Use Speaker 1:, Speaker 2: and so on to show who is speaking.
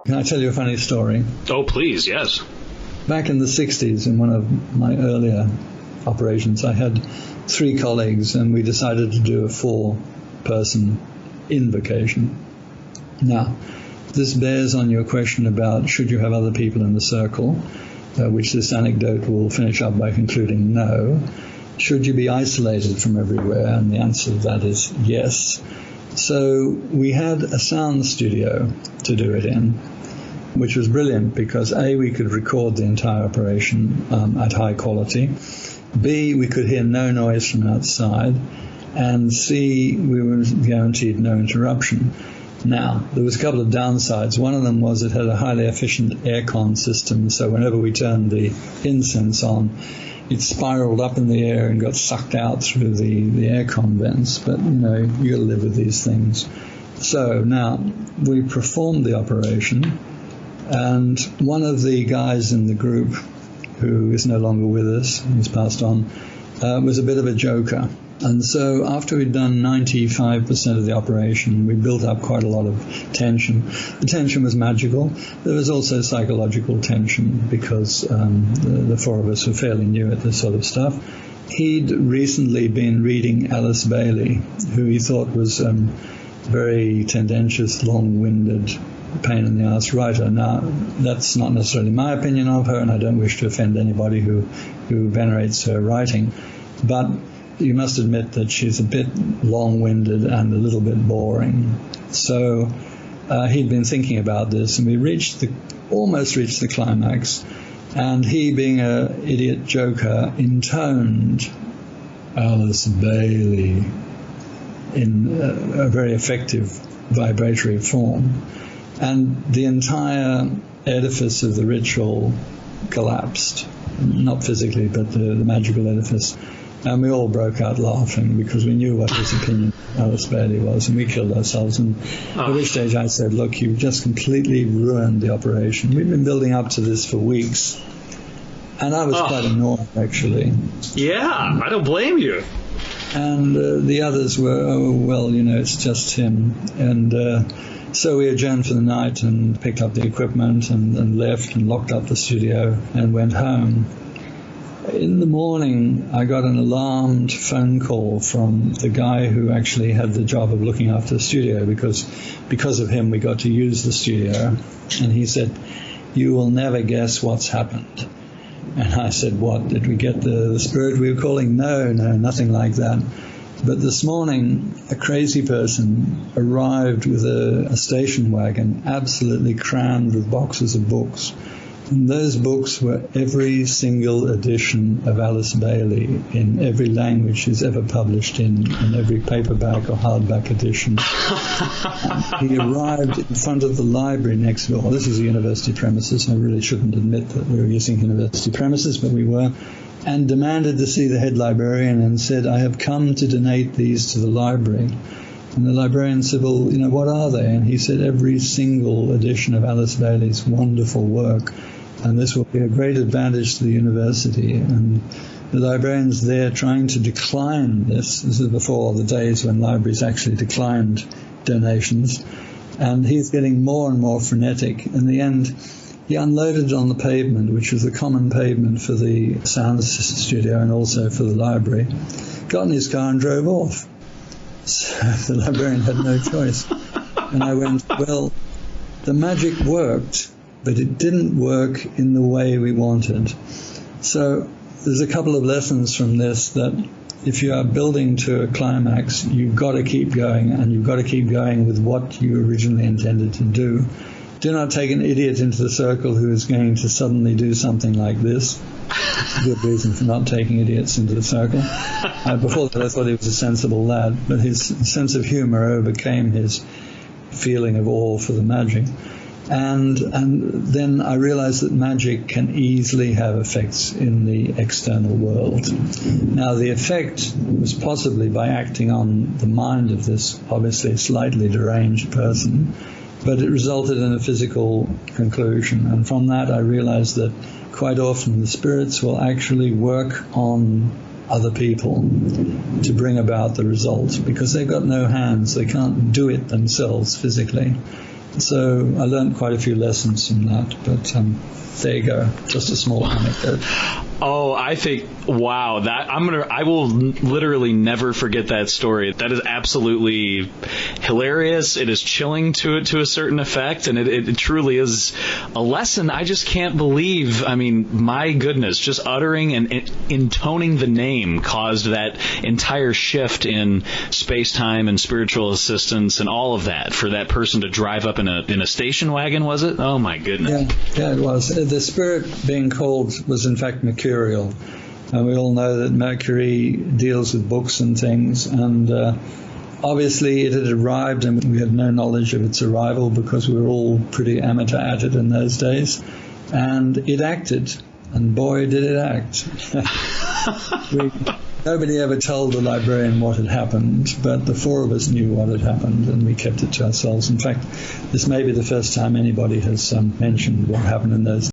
Speaker 1: Can I tell you a funny story?
Speaker 2: Oh, please, yes.
Speaker 1: Back in the 60s, in one of my earlier operations, I had 3 colleagues, and we decided to do a 4-person invocation. Now, this bears on your question about should you have other people in the circle, which this anecdote will finish up by concluding no. Should you be isolated from everywhere? And the answer to that is yes. So we had a sound studio to do it in, which was brilliant because A, we could record the entire operation at high quality, B, we could hear no noise from outside, and C, we were guaranteed no interruption. Now, there was a couple of downsides. One of them was it had a highly efficient aircon system, so whenever we turned the incense on, it spiraled up in the air and got sucked out through the aircon vents. But, you know, you got to live with these things. So now we performed the operation, and one of the guys in the group, who is no longer with us, he's passed on, was a bit of a joker. And so after we'd done 95% of the operation, we built up quite a lot of tension. The tension was magical. There was also psychological tension because the 4 of us were fairly new at this sort of stuff. He'd recently been reading Alice Bailey, who he thought was very tendentious, long-winded, pain-in-the-ass writer. Now, that's not necessarily my opinion of her, and I don't wish to offend anybody who venerates her writing. But you must admit that she's a bit long-winded and a little bit boring. So he'd been thinking about this, and we almost reached the climax. And he, being an idiot joker, intoned Alice Bailey in a very effective vibratory form. And the entire edifice of the ritual collapsed. Not physically, but the magical edifice. And we all broke out laughing because we knew what his opinion of Alice Bailey was, and we killed ourselves. And at which stage I said, look, you've just completely ruined the operation. We've been building up to this for weeks. And I was quite annoyed, actually.
Speaker 2: Yeah, I don't blame you.
Speaker 1: And the others were, oh, well, you know, it's just him. And so we adjourned for the night and picked up the equipment and left and locked up the studio and went home. In the morning, I got an alarmed phone call from the guy who actually had the job of looking after the studio because of him we got to use the studio. And he said, you will never guess what's happened. And I said, what? Did we get the spirit we were calling? No, nothing like that. But this morning, a crazy person arrived with a station wagon absolutely crammed with boxes of books. And those books were every single edition of Alice Bailey in every language she's ever published in every paperback or hardback edition. He arrived in front of the library next door. This is a university premises. I really shouldn't admit that we were using university premises, but we were. And demanded to see the head librarian and said, I have come to donate these to the library. And the librarian said, well, you know, what are they? And he said, every single edition of Alice Bailey's wonderful work. And this will be a great advantage to the university. And the librarian's there trying to decline this. This is before the days when libraries actually declined donations. And he's getting more and more frenetic. In the end, he unloaded on the pavement, which was the common pavement for the sound studio and also for the library, got in his car and drove off. So the librarian had no choice. And I went, well, the magic worked, but it didn't work in the way we wanted. So there's a couple of lessons from this, that if you are building to a climax, you've got to keep going, and you've got to keep going with what you originally intended to do. Do not take an idiot into the circle who is going to suddenly do something like this. It's a good reason for not taking idiots into the circle. Before that, I thought he was a sensible lad, but his sense of humor overcame his feeling of awe for the magic. And then I realized that magic can easily have effects in the external world. Now, the effect was possibly by acting on the mind of this obviously slightly deranged person, but it resulted in a physical conclusion. And from that, I realized that quite often the spirits will actually work on other people to bring about the result, because they've got no hands. They can't do it themselves physically. So I learned quite a few lessons from that, but there you go, just a small anecdote.
Speaker 2: Oh, I think, wow, I will literally never forget that story. That is absolutely hilarious. It is chilling to a certain effect, and it truly is a lesson. I just can't believe, I mean, my goodness, just uttering and intoning the name caused that entire shift in space-time and spiritual assistance and all of that for that person to drive up in a station wagon, was it? Oh, my goodness.
Speaker 1: Yeah, it was. The spirit being called was, in fact, mercurial. And we all know that Mercury deals with books and things, and obviously it had arrived, and we had no knowledge of its arrival because we were all pretty amateur at it in those days. And it acted, and boy, did it act. Nobody ever told the librarian what had happened, but the four of us knew what had happened, and we kept it to ourselves. In fact, this may be the first time anybody has mentioned what happened in those